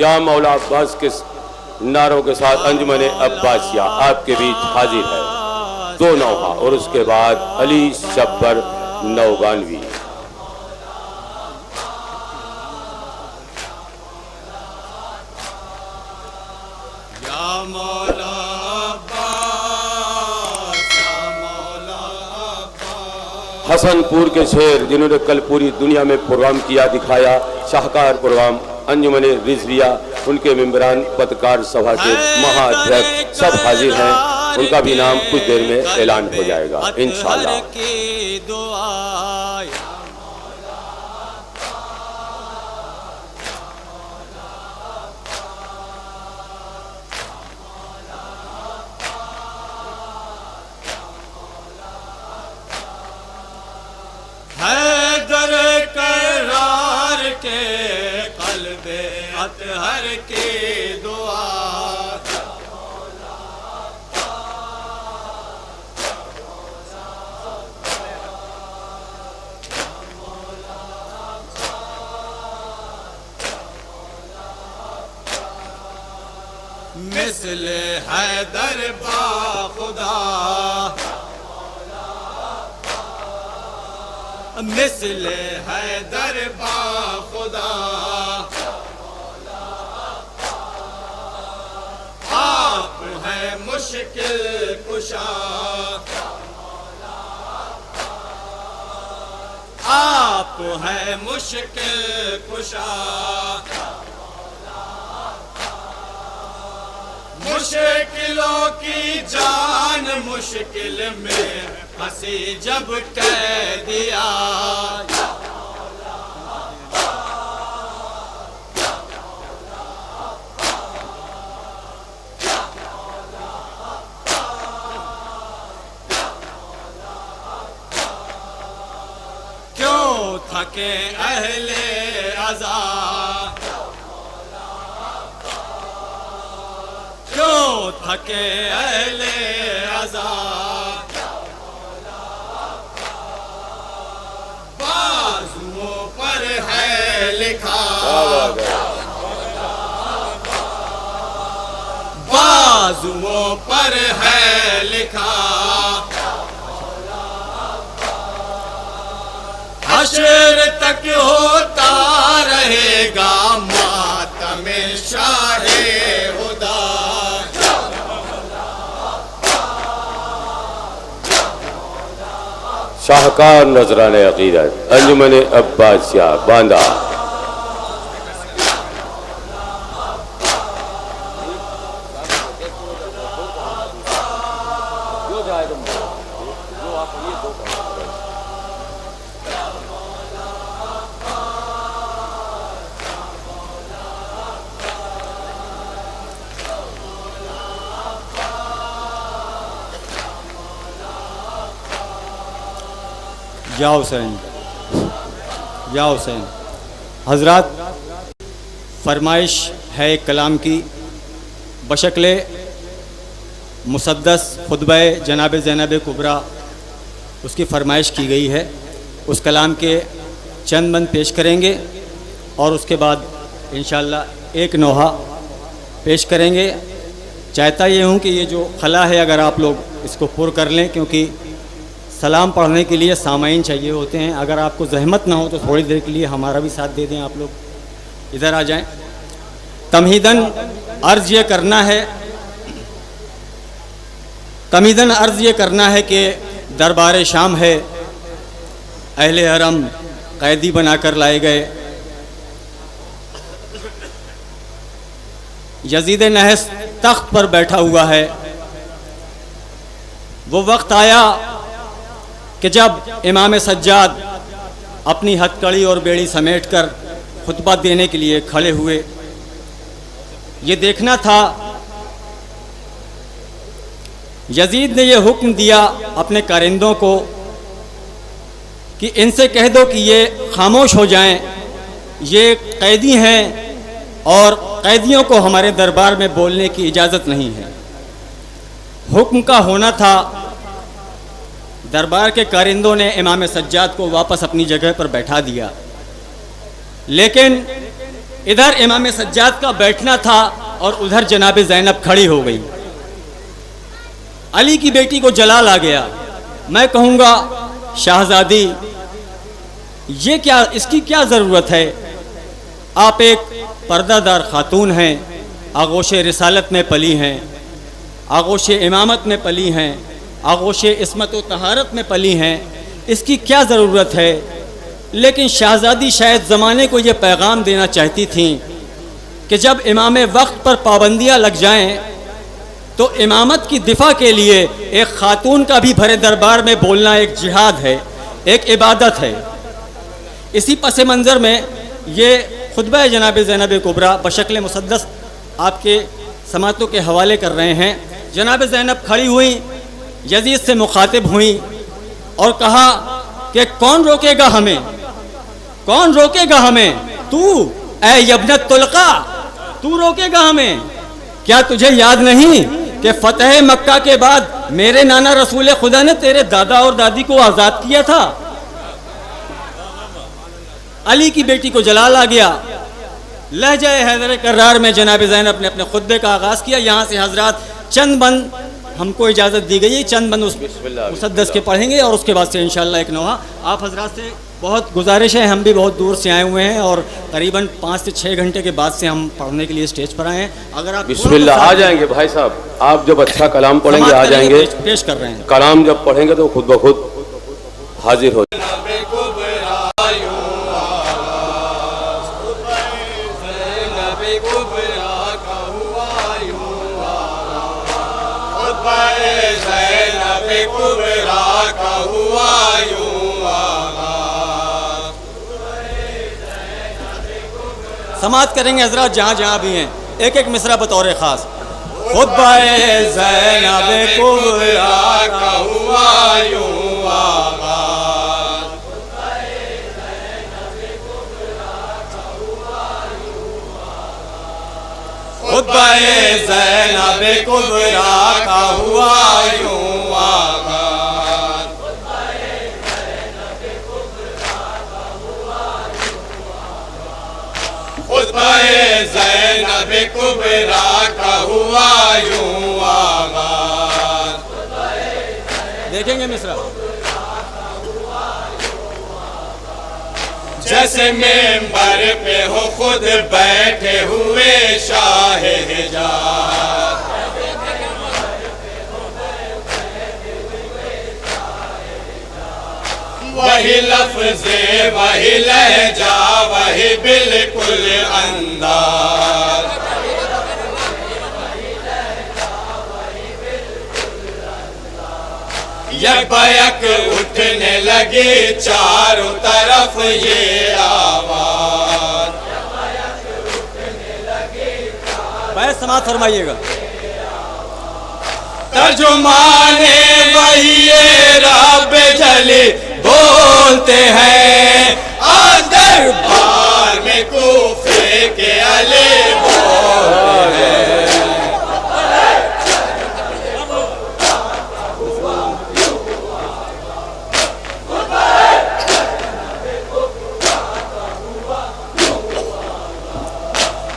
या मौला अब्बास के नारों के साथ अंजुमन अब्बासिया आपके बीच हाजिर है। 2 नौहा और उसके बाद अली शब्बर नौगानवी। हसनपुर के शेर जिन्होंने कल पूरी दुनिया में प्रोग्राम किया दिखाया, शाहकार प्रोग्राम अंजुमन रिजविया, उनके मेंबरान पत्रकार सभा के महाअध्यक्ष सब हाजिर हैं। उनका भी नाम कुछ देर में ऐलान हो जाएगा इंशाअल्लाह। हैदर करार के कल्बे अतहर की दुआ, मिस्ल हैदर बा खुदा, मिस्ल हैदर बा खुदा, आप है मुश्किल कुशा, आप है मुश्किल कुशा, मुश्किलों की जान मुश्किल में हंसी जब कह दिया, क्यों थके अहले अज़ा, क्यों थके अहले अज़ा, बाजुओं पर है लिखा, बाजुओं पर है लिखा, हश्र तक होता रहेगा मातम शाहे हुदा। शाहकार नजराने अकीदत अंजुमन अब्बासिया बांदा। या हुसैन, या हुसैन। हजरात, फरमाइश है एक कलाम की बशक्ल मुसद्दस खुतबा जनाब ज़ैनब कुबरा, उसकी फरमाइश की गई है। उस कलाम के चंद बंद पेश करेंगे और उसके बाद इंशाअल्लाह एक नोहा पेश करेंगे। चाहता ये हूँ कि ये जो खला है अगर आप लोग इसको पुर कर लें, क्योंकि सलाम पढ़ने के लिए सामाइन चाहिए होते हैं। अगर आपको जहमत ना हो तो थोड़ी देर के लिए हमारा भी साथ दे दें। आप लोग इधर आ जाएं। तमहीदन अर्ज़ ये करना है, तमहीदन अर्ज़ ये करना है कि दरबार शाम है, अहले हरम कैदी बनाकर लाए गए। यजीद नहस तख्त पर बैठा हुआ है। वो वक्त आया कि जब इमाम सज्जाद अपनी हथकड़ी और बेड़ी समेटकर खुतबा देने के लिए खड़े हुए। ये देखना था, यजीद ने यह हुक्म दिया अपने कारिंदों को कि इनसे कह दो कि ये खामोश हो जाएं, ये कैदी हैं और कैदियों को हमारे दरबार में बोलने की इजाज़त नहीं है। हुक्म का होना था। दरबार के कारिंदों ने इमाम सज्जाद को वापस अपनी जगह पर बैठा दिया, लेकिन इधर इमाम सज्जाद का बैठना था और उधर जनाब ज़ैनब खड़ी हो गई। अली की बेटी को जलाल आ गया। मैं कहूँगा शाहजादी, ये क्या, इसकी क्या ज़रूरत है? आप एक पर्दादार खातून हैं, आगोश रिसालत में पली हैं, आगोश इमामत में पली हैं, आगोश इस्मत व तहारत में पली हैं, इसकी क्या ज़रूरत है? लेकिन शाहजादी शायद ज़माने को ये पैगाम देना चाहती थी कि जब इमाम वक्त पर पाबंदियाँ लग जाएं तो इमामत की दिफा के लिए एक खातून का भी भरे दरबार में बोलना एक जिहाद है, एक इबादत है। इसी पस मंज़र में ये खुतबा जनाब ज़ैनब कुबरा बशक्ल मुसद्दस आपके समातों के हवाले कर रहे हैं। जनाब ज़ैनब खड़ी हुई, यजीद से मुखातिब हुई और कहा कि कौन रोकेगा हमें, कौन रोकेगा हमें? तू ऐ यब्नत तुलका, तू रोकेगा हमें? क्या तुझे याद नहीं कि फतेह मक्का के बाद मेरे नाना रसूल खुदा ने तेरे दादा और दादी को आज़ाद किया था? अली की बेटी को जलाल आ गया। लहजा हैदर कर्रार में जनाब ज़ैनब ने अपने खुतबे का आगाज़ किया। यहाँ से हजरात चंद बंद हमको इजाज़त दी गई है, चंद बंद उस मुसद्दस के पढ़ेंगे और उसके बाद से इंशाअल्लाह एक नोहा। आप हजरात से बहुत गुजारिश है, हम भी बहुत दूर से आए हुए हैं और करीबन 5 से 6 घंटे के बाद से हम पढ़ने के लिए स्टेज पर आए हैं। अगर आप बिस्मिल्लाह आ जाएंगे भाई साहब, आप जब अच्छा कलाम पढ़ेंगे आ जाएंगे, पेश कर रहे हैं। कलाम जब पढ़ेंगे तो खुद ब खुद हाजिर हो। समात करेंगे हजरात जहाँ जहाँ भी हैं, एक एक मिसरा बतौर ख़ास। खुतबा-ए ज़ैनब कुबरा का हुआ यूं आगाज़, खुतबा-ए ज़ैनब कुबरा का हुआ यूं आगाज़, खुतबा-ए ज़ैनब कुबरा का हुआ यूं आगाज़। देखेंगे मिसरा। जैसे मेंबर पे हो खुद बैठे हुए शाह हिजाज, वही लफ्ज़े वही लहजा वही बिल्कुल अंदाज, यकबयक उठने लगी चारों तरफ ये आवाज। बैठ समात फरमाइएगा। तर्जुमाने वही ये रब जली बोलते हैं, आज दरबार में कूफे के अली बोलते हैं।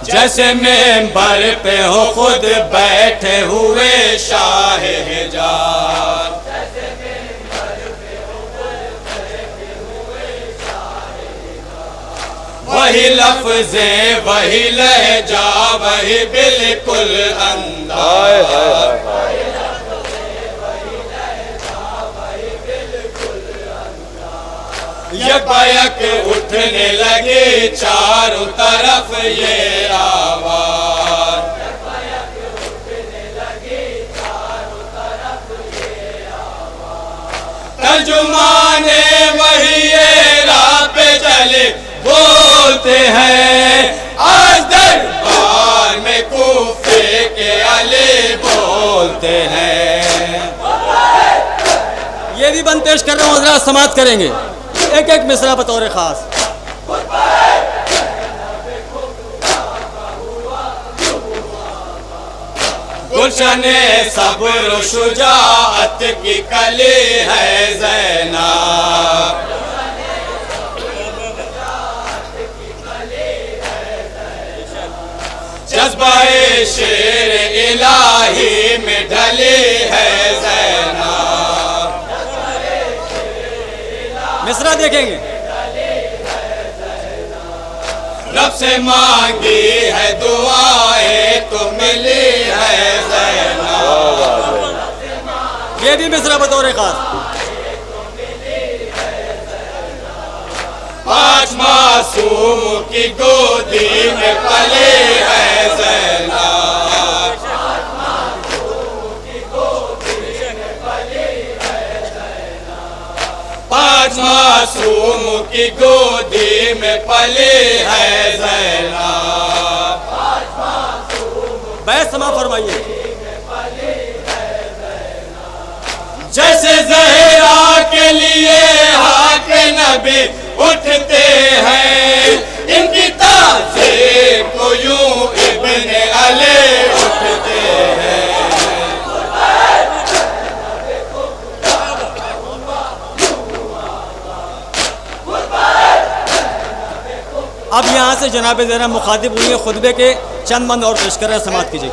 जैसे मेंबर पे हो खुद बैठे हुए शाह हिजाज, वही लफ्ज़े वही लहजा वही बिल्कुल अंदाज, यकबयक उठने लगे चारों तरफ ये आवाज, तर्जुमाने वही ये राह पे चले बोलते हैं, आज दरबार में कूफे के अली बोलते हैं। ये भी बंद पेश कर रहा हूँ, हज़रात समात करेंगे एक एक मिसरा बतौर ख़ास। गुलशने सब्र शुजाअत की कली है ज़ैनब, जज्बाए शेर इलाही में ढली है ज़ैनब। मिसरा देखेंगे। रब से मांगी है दुआएं तो मिली है ज़ैनब। ये भी मिसरा बतौर खास। 5 मासूम की गोदी में पले है ज़ैनब। 5 मासूम की गोदी में पले है ज़ैनब। बैस समा फरमाइए। जैसे ज़हरा के लिए हाक नबी उठते हैं, इनकी ताज़ीब को यूं इब्ने अली उठते हैं। अब यहाँ से जनाब ज़ैनब मुखातिब हुई है, खुतबे के चंद बंद और पेश कर रहे हैं, समाअत कीजिए।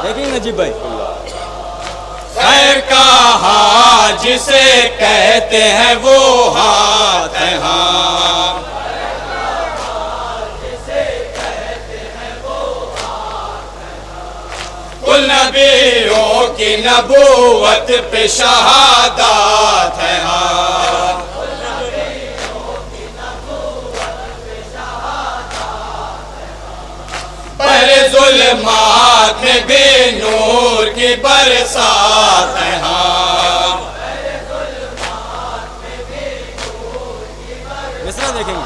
देखिए नजीब भाई। खैर का हाथ जिसे कहते हैं वो हाथ है हाँ। कुल नबियों की नबूवत पे शहादत है हाँ। पहले जुल्मात में बेनूर की बरसात है हाँ। मिसरा देखेंगे।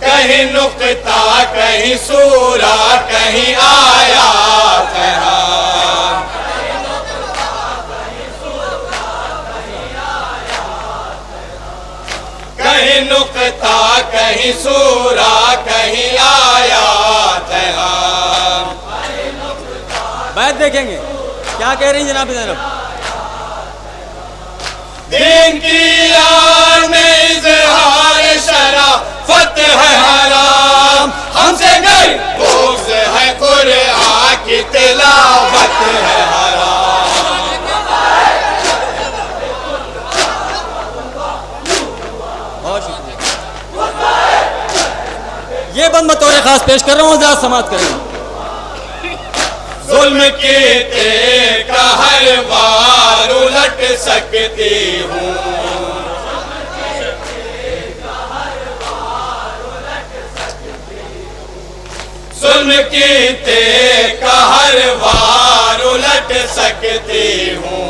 कहीं नुक्ता कहीं सूरा कहीं आयात है हाँ। कहीं नुक्ता कहीं सूरा कहीं आयात है हाँ। बैत देखेंगे क्या कह रही हैं जनाब ज़ैनब। दिन की यार में इज़हार शराफत है हराम, हमसे गई बुग़्ज़ है कुरान की तिलावत है हराम। बहुत शुक्रिया। ये बंद बतौर खास पेश कर रहा हूँ, ज़रा समाअत करेंगे। जुल्म की तेग का हर बार उलट सकती हूँ। जुल्म की तेग का हर बार उलट सकती हूँ।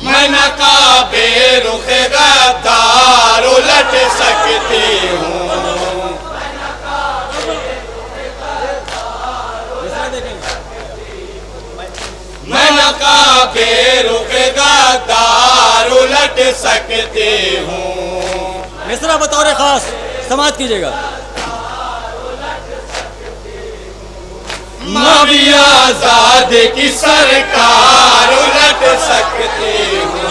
मैं नकाबे रुख गद्दार उलट सकती हूँ। मैं नकाबे रुख गद्दार उलट सकती हूँ। मिसरा बतौर खास समाअत कीजिएगा। माँ भी आजाद की सरकार उलट सकती हूँ।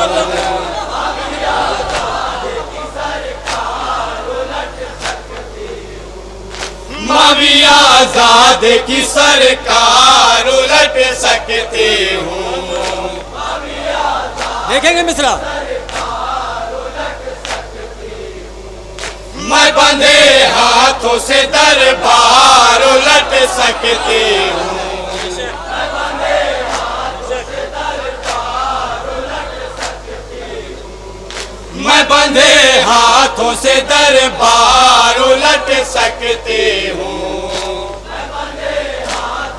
माँ भी आजाद की सरकार उलट सकती हूँ। देखेंगे मिसरा। मैं बंधे हाथों से दरबार उलट सकती हूँ। मैं बंधे हाथों से दरबार उलट सकती हूँ।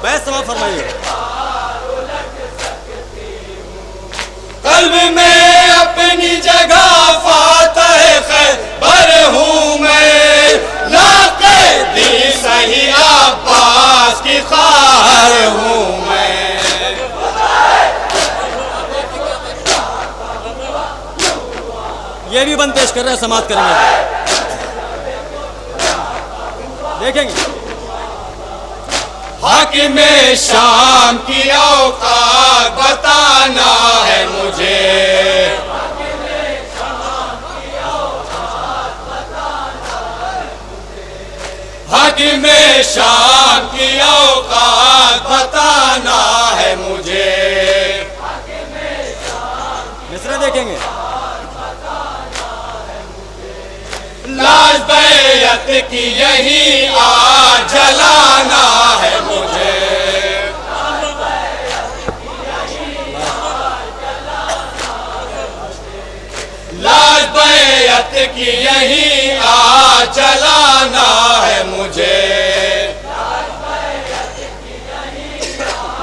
बैस समा फरमाइए। कल्ब में अपनी जगह फातह खैबर हूँ मैं, लाक़ैदी सही अब्बास की ख़ार हूँ मैं। ये भी बंद पेश कर रहे हैं, समाअत करेंगे। देखेंगे। हाकिम शाम की औकात बताना है मुझे। हाकिम शाम की औकात बताना है मुझे। मिसरा देखेंगे। लाज बैयत की यही आग जलाना है मुझे। लाज बैयत की यही आग जलाना है मुझे।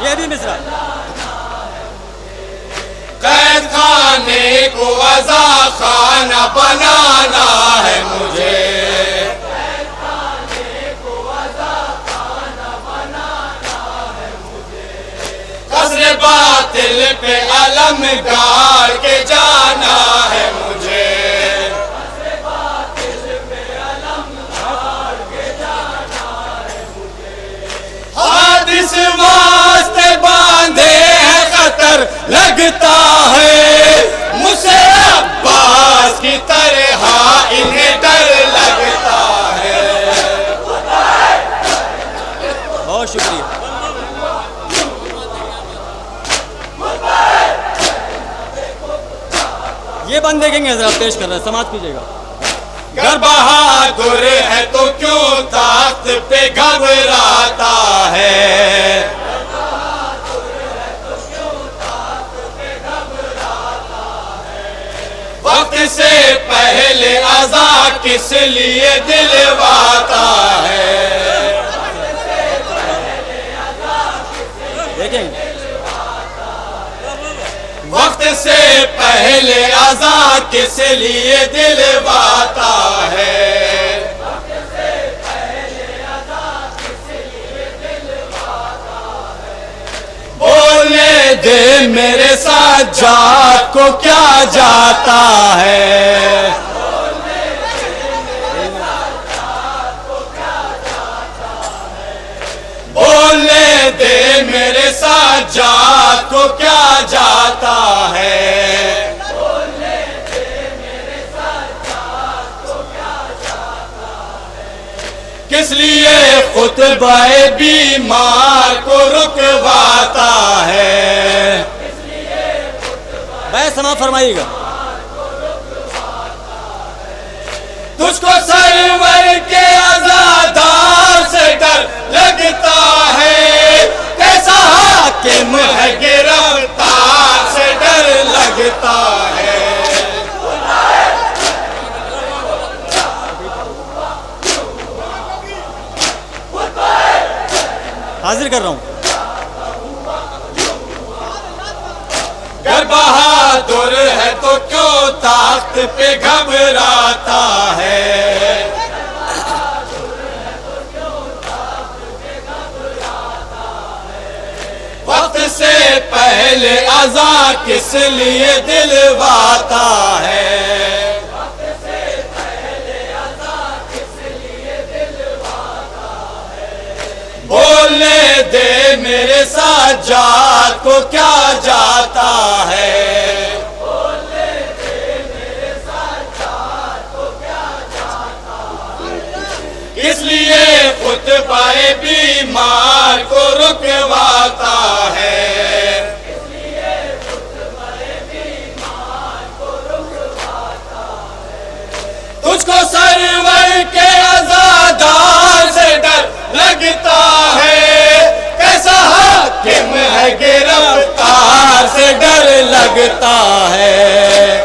ये भी मिसरा। कैद खाने को अज़ा खाना बनाना है मुझे। कसरे बातिल पे अलम गाड़ के जाना है मुझे। हादिस वास्ते बांधे हैं खतर लगता है मुझसे अब्बास की तरह इन्हें डर लगता है। बहुत शुक्रिया। ये बंद देखेंगे हजरत पेश कर रहे हैं, समाप्त कीजिएगा। गर बहादुर है तो क्यों ताकत पे घबराता है। वक्त से पहले अज़ा किस लिए दिलवाता है। देखेंगे। वक्त से पहले अज़ा किस लिए दिलवाता है। बोलने दे मेरे सज्जाद को क्या जाता है। बोलने दे मेरे सज्जाद को क्या जाता है। किस लिए खुतबाए बीमार को रुकवाता है। भाई समाप्त फरमाइएगा। तुझको सरवर के अज़ादार से डर लगता है। कैसा हाकिम है गिरफ्तार से डर लगता है। हाजिर कर रहा हूँ। गर बहादुर है तो क्यों ताकत पे घबराता है। वक्त से पहले अज़ा किस लिए दिलवाता है। बोलने दे मेरे सज्जाद को क्या जाता है। इसलिए खुतबाए बीमार को रुकवाता है। तुझको सरवर के अज़ादार से डर लगता है। कैसा हाकिम है गिरफ्तार से डर लगता है।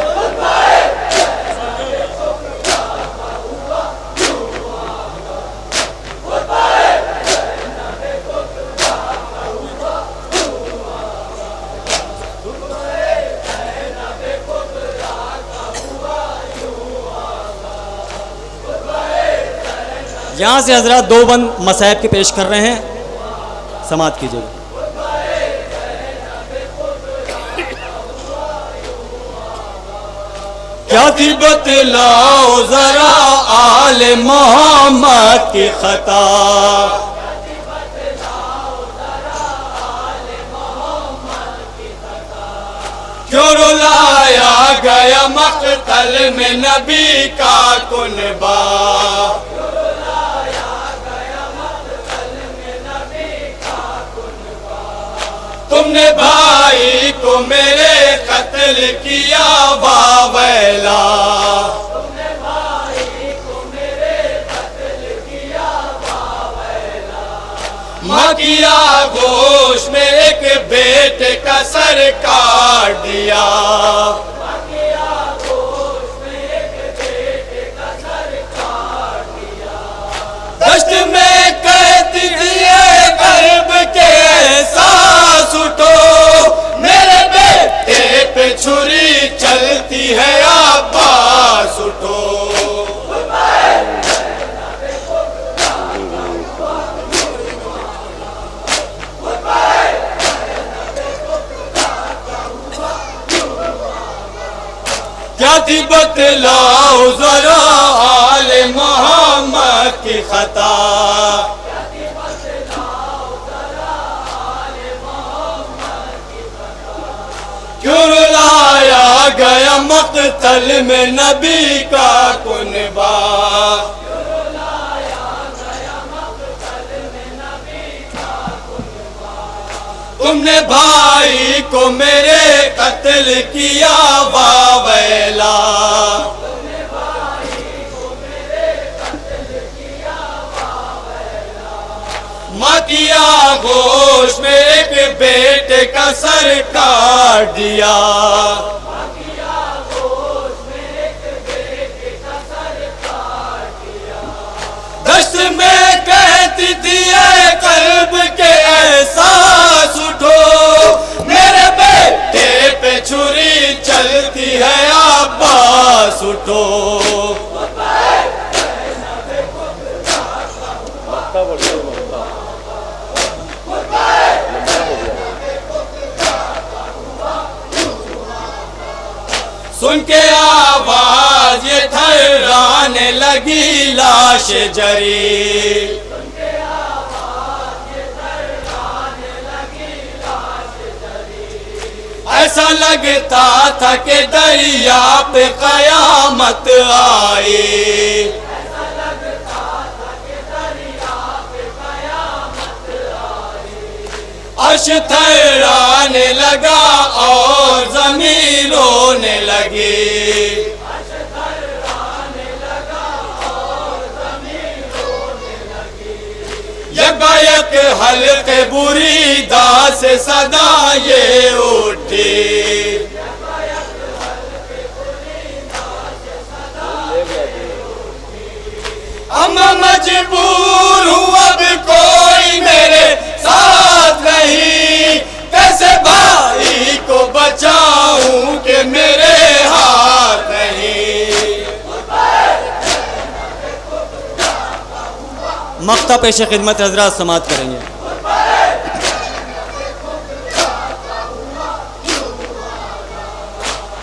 यहाँ से हजरत दो बंद मसाइब के पेश कर रहे हैं, समाप्त कीजिएगा। क्या थी बतलाओ जरा आले मोहम्मद की खता। क्यों रुलाया गया मक़तल में नबी का कुनबा। तुमने भाई को मेरे कत्ल किया वावैला। माँ किया गोश में एक बेटे का सर काट दिया। दश्त में कहती थी कर्ब के एहसास उठो, मेरे बेटे पे छुरी चलती है अब्बास उठो। क्या थी बतलाओ जरा आले मोहम्मद की खता। क्यों रुलाया गया मक़तल में नबी का कुनबा। तुमने भाई को मेरे कत्ल किया वावैला। माँ किया गोश में एक बेटे का सर काट दिया। दश्त में कहती थी कल्ब के एहसास उठो, मेरे बेटे पे छुरी चलती है अब्बास उठो। सुन के आवाज ये थर्राने लगी लाश जरी। ऐसा लगता था कि दरिया पे कयामत आई। अर्श थर्राने लगा और ज़मीन रोने लगी। यकायक हल्के बुरी दास से सदा ये उठी। अब मजबूर हूँ अब कोई मेरे साथ नहीं, कैसे भाई को बचाऊं कि मेरे हाथ नहीं। मक्ता पेश खिदमत हजरात समात करेंगे।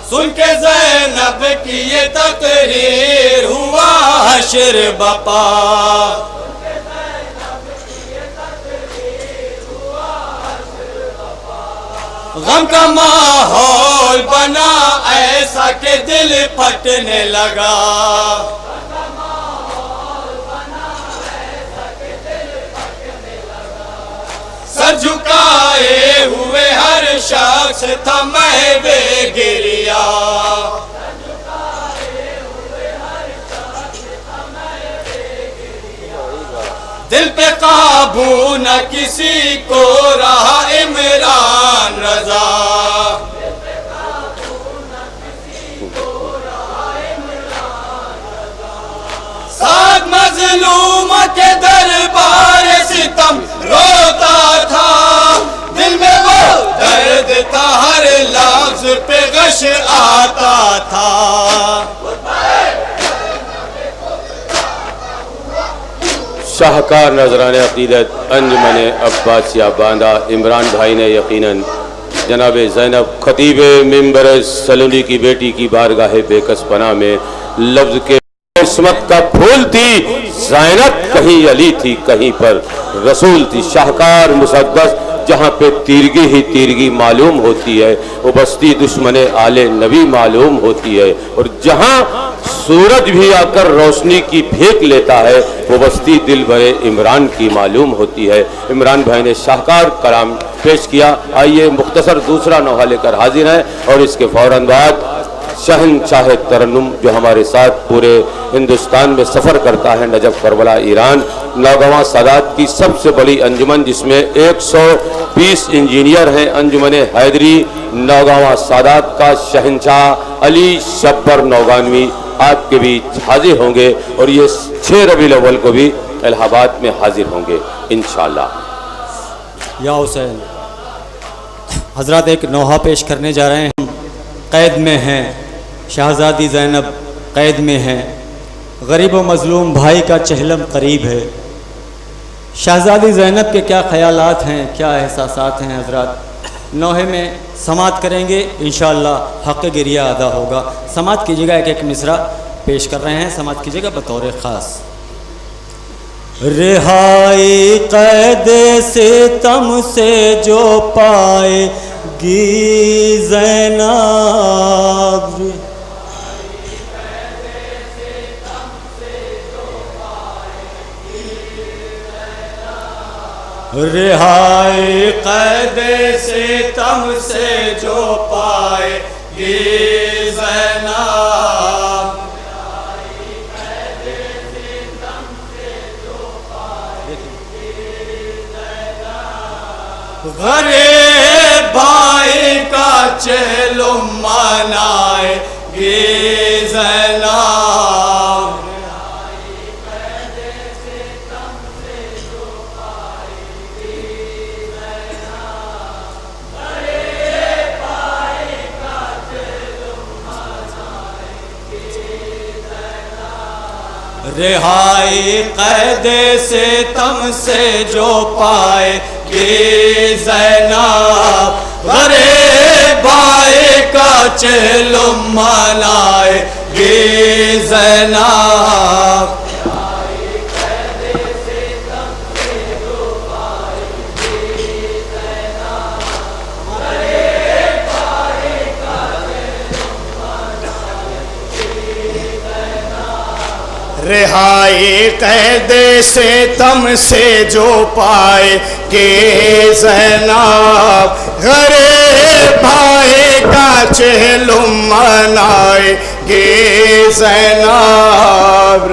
सुन के ज़ैनब की ये तकरीर हुआ हश्र बपा। गम का माहौल बना ऐसा कि दिल फटने लगा। सर झुकाए हुए हर शख्स था महवे गिरिया। दिल पे काबू न किसी को रहा इमरान रजा। साथ मजलूम के दरबार सितम रोता था, दिल में वो दर्द था हर लफ्ज पे गश आता था। शाहकार नजराने अकीदत अंजुमन अब्बासिया बांदा इमरान भाई ने यकीनन जनाब ज़ैनब खतीब मिंबर सलूली की बेटी की बारगाह बेकस पना में लफ्ज के किस्मत का फूल थी। ज़ैनब कहीं अली थी, कहीं पर रसूल थी। शाहकार मुसद्दस जहाँ पे तीरगी ही तीरगी मालूम होती है वो बस्ती दुश्मने आले नबी मालूम होती है। और जहाँ सूरज भी आकर रोशनी की फेंक लेता है वो बस्ती दिल भरे इमरान की मालूम होती है। इमरान भाई ने शाहकार कलाम पेश किया। आइए मुख्तसर दूसरा नोहा लेकर हाजिर हैं और इसके फौरन बाद शहनशाह तरन्नुम जो हमारे साथ पूरे हिंदुस्तान में सफ़र करता है, Najaf Karbala Iran, Naugawan Sadat की सबसे बड़ी अंजुमन जिसमें 120 इंजीनियर हैं, अंजुमन हैदरी नौगवां सादात का शहनशाह अली शब्बर नौगानवी आपके बीच हाजिर होंगे और ये 6 रबीउल अव्वल को भी इलाहाबाद में हाजिर होंगे इंशाअल्लाह। या हुसैन हजरत एक नोहा पेश करने जा रहे हैं। हम कैद में हैं, शहजादी ज़ैनब कैद में हैं, गरीब व मज़लूम भाई का चहलम करीब है। शहजादी ज़ैनब के क्या ख़यालात हैं, क्या एहसासात हैं, हजरत नोहे में समात करेंगे इंशाअल्लाह। हक़ गिरिया अदा होगा। समात कीजिएगा, एक एक मिसरा पेश कर रहे हैं, समात कीजिएगा बतौर ख़ास। रिहाई कैद से तम से जो पाएगी ज़ैनब, रिहाई कैद से तम से जो पाएगी ज़ैनब, गरीब भाई का चेलुम मनाएगी ज़ैनब, रिहाई कैद से तम से जो पाएगी ज़ैनब, गरीब भाई का चेलुम मनाएगी ज़ैनब, रिहाई कैद से तम से जो पाएगी ज़ैनब, गरीब भाई का चेलुम मनाएगी ज़ैनब,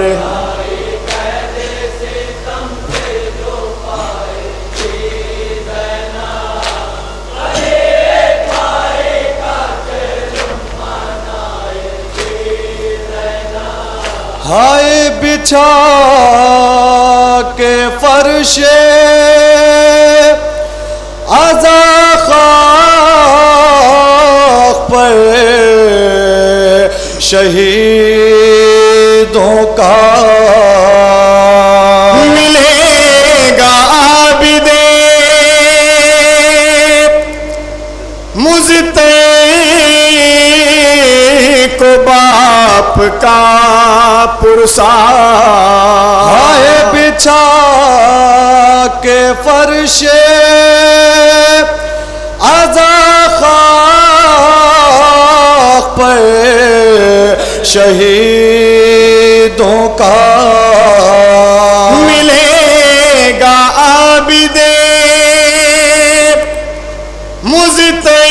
हाय बिछा के फर्शे आज़ा खाक पर शहीदों का मिलेगा आबिदे मुझते को बाप का पुरसा, हाय बिछा के फर्शे आज़ा खाक पर शहीदों का मिलेगा आबिदे मुझते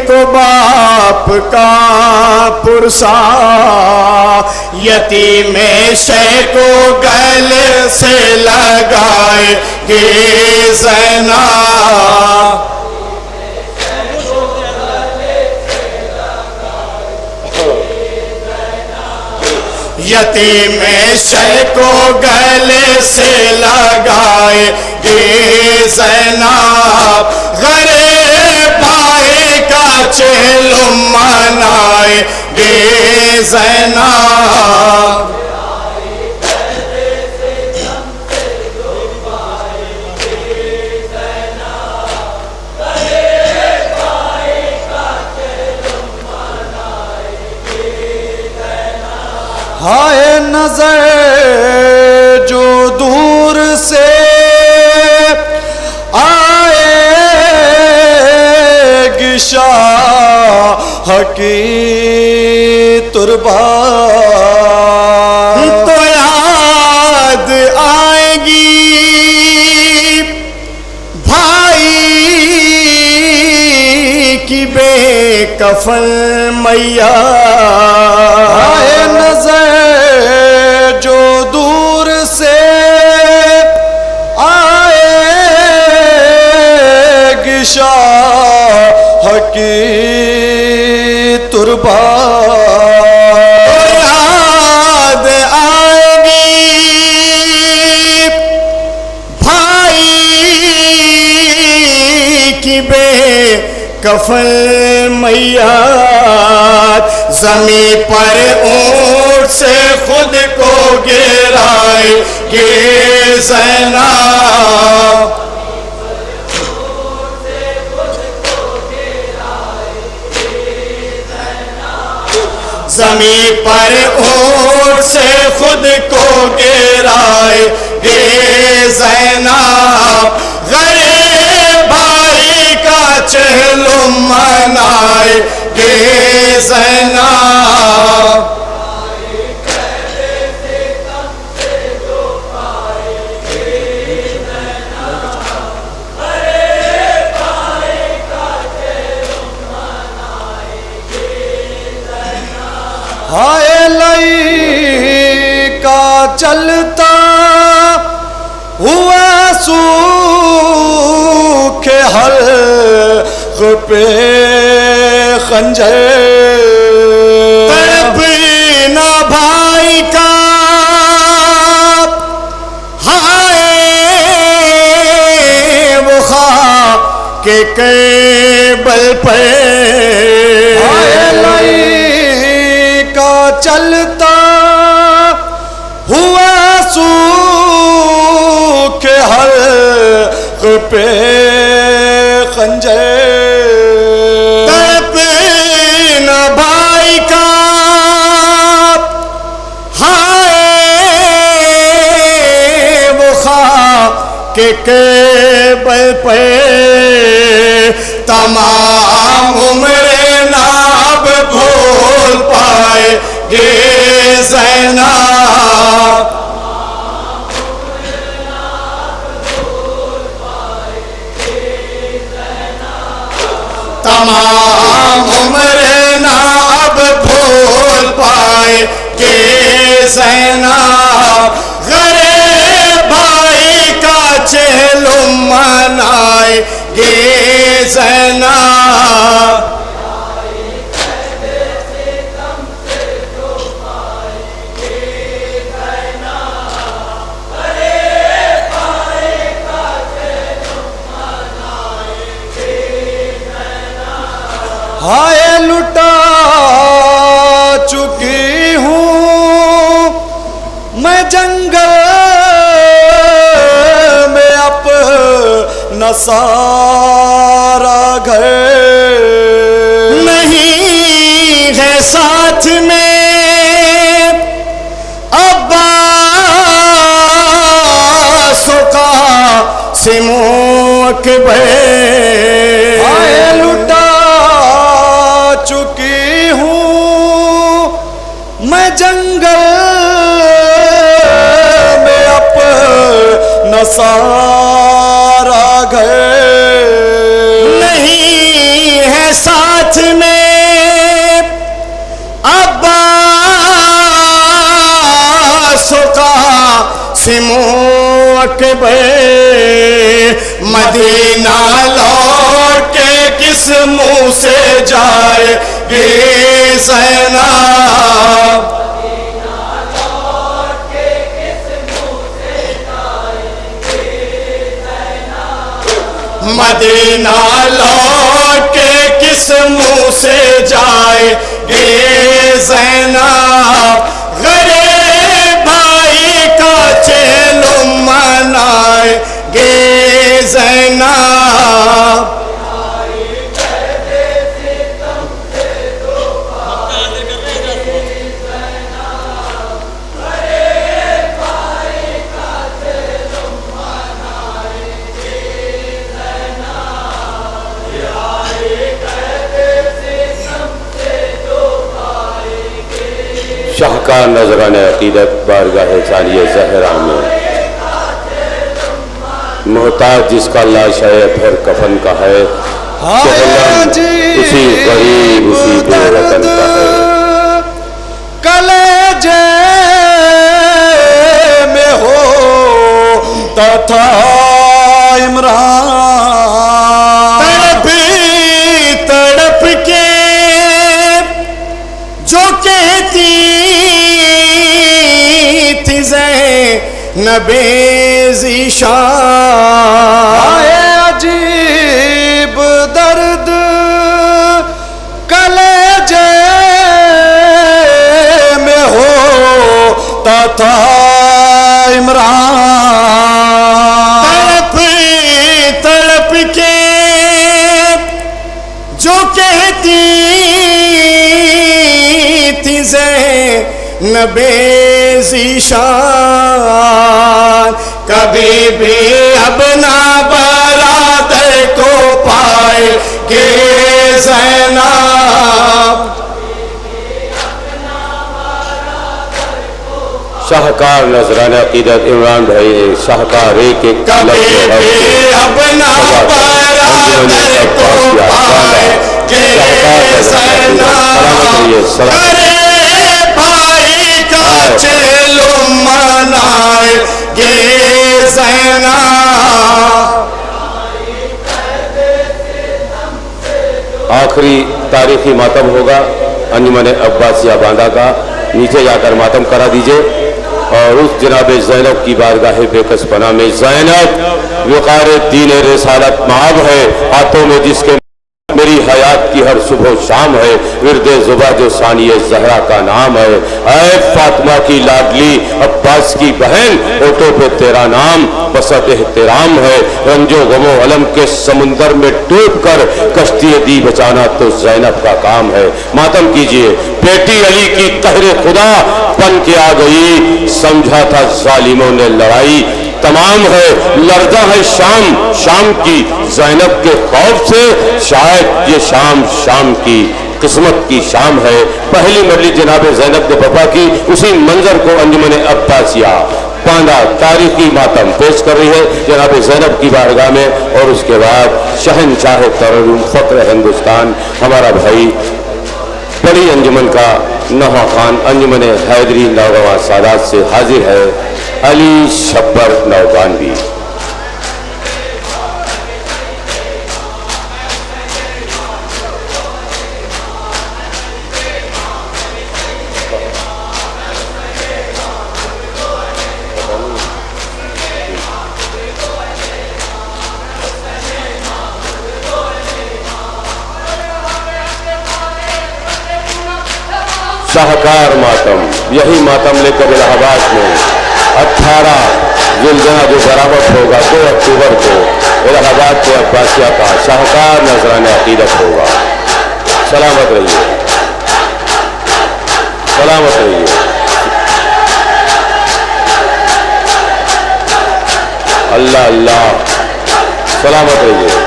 को बाप का पुरसा, यतीम शे को गले से लगाएगी ज़ैनब, यतीम शे को गले से लगाएगी ज़ैनब, गरीब भाई का चेलुम मनाएगी ज़ैनब, हाय नजर जो दूर से शाह की तुरबा तो याद आएगी भाई की बेकफन मैया। आए नजर जो दूर से आएगी शाह की तुरबा याद आएगी भाई की बेकफन मैया। ज़मीं पर ऊंट से खुद को गिराएंगे ज़ैनब। ज़मीं पर ऊंट से खुद को गिराएंगे ज़ैनब। गरीब भाई का चहलुम मनाएंगे ज़ैनब। हाय लई का चलता हुआ सूखे हल्क पे खंजर तड़पना भाई का हाय वो खाके केबल पे। हाय लई का चलता हुआ सूखे हल्क पे खंजर तड़पना भाई का हाय वो खाके केबल पे। तमाम उम्र नाब भूल पाएंगे ज़ैनब। तमाम उम्र नाब भूल पाएंगे ज़ैनब। गरीब भाई का चहलुम मनाएंगे ज़ैनब। हाय लुटा चुकी हूँ मैं जंगल में अपना सारा घर। नहीं है साथ में अब्बास का सिमोक भे। हाय लुटा चुकी हूँ मैं जंगल में अपना सारा घर। नहीं है साथ में अब्बास का सिमोक बे। मदीना लौट के किस मुंह से जाएगी ज़ैनब। मदीना लौट के किस मुंह से जाएगी ज़ैनब। गरीब भाई का चहलुम मनाएंगे ज़ैनब। शाहकार नजरान अकीदत बारगाह सानिए ज़हरा में, मोहताज जिसका लाशाए फिर कफन का है, उसी गरीब उसी बेवतन का है। कलेजे में हो तथा इमरान, तड़प के जो कहती थी ज़ैनबे ज़ीशान, अजीब दर्द कलेजे में हो तथा इमरान, तड़प के जो कहती थी ज़ैनबे ज़ीशान, कभी भी अपना बरादर को पाएंगे ज़ैनब। शाहकार नजरान अकीदत इमरान भाई शाहकार एक कभी भी अपना बरादर को पाएंगे ज़ैनब, करे भाई का चेलो मनाएंगे ज़ैनब। आखिरी तारीखी मातम होगा अंजुमन अब्बासिया बांदा का, नीचे जाकर मातम करा दीजिए और उस जनाब ज़ैनब की बारगाह बेकस पना में ज़ैनब वक़ार दीन रिसालत माब है, हाथों में जिसके मेरी हयात की हर सुबह शाम है, विरदे जुबा जो सानिए ज़हरा का नाम है। ऐ फातिमा की लाडली अब्बास की बहन, होठों पे तेरा नाम बसत एहतराम है। रंजो गमो अलम के समुंदर में डूब कर कश्ती दी बचाना तो ज़ैनब का काम है। मातम कीजिए, बेटी अली की कहरे खुदा बन के आ गई, समझा था जालिमों ने लड़ाई तमाम है। लर्जा है शाम शाम की ज़ैनब के खौफ से, शायद ये शाम शाम की किस्मत की शाम है। पहली मरली जनाब ज़ैनब ने बपा की, उसी मंजर को अंजुमन अब्बासिया बांदा तारीखी मातम पेश कर रही है जनाब ज़ैनब की बारगाह में। और उसके बाद शहनशाह तर्जुम फ़ख्र हिंदुस्तान हमारा भाई बड़ी अंजुमन का नवा खान अंजुमन हैदरी नौजवान सादात से हाजिर है अली शब्बर नौगानवी। शाहकार मातम, यही मातम लेकर इलाहाबाद में 18 जुलजना जो बरामद होगा 2 अक्टूबर को इलाहाबाद के अब्बासिया का शाहकार नजरान अकीदत होगा। सलामत रहिए, सलामत रहिए। अल्लाह अल्लाह, सलामत रहिए।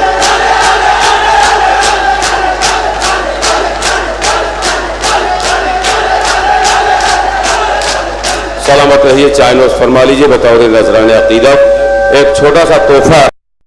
सलामत रहिए। चाय नोश फरमा लीजिए बतौर नजरान अकीदत। एक छोटा सा तोहफा